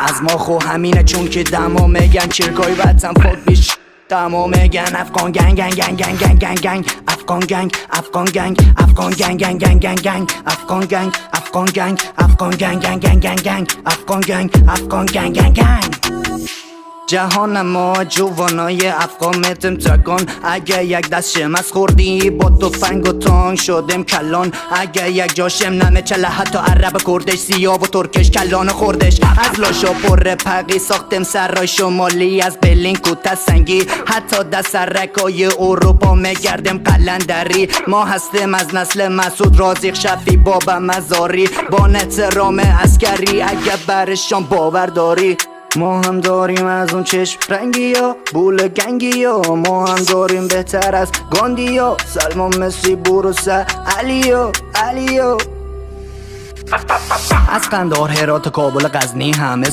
از ما خو همینه چون که دما میگن چرگای وطن فوت بیش دما میگن افغان گنگ گنگ گنگ گنگ گنگ گنگ گنگ افغان گنگ افغان گنگ افغان گنگ گنگ گنگ گنگ گنگ افغان گنگ افغان گنگ افغان گنگ گنگ گنگ گنگ گنگ افغان گنگ افغان گنگ گنگ گنگ جهان ما جوانای افغان متم تکان اگه یک دست شمس خوردی با تفنگ و تانگ شدم کلان اگه یک جا شم نمه چله حتی عرب کردش سیاه و ترکش کلان خوردش از لاشا پر پقی ساختم سرای شمالی از بلین کوته سنگی حتی در سرکای اروپا میگردم قلندری ما هستیم از نسل مسعود رازق شفی بابا مزاری با احترام عسکری اگه برشان باور داری ما هم داریم از اون چشم رنگی ها بول گنگی ها ما هم داریم بهتر از گاندی ها سلمان مسی بروسه علیو علیو از قندهار هرات کابل غزنی همه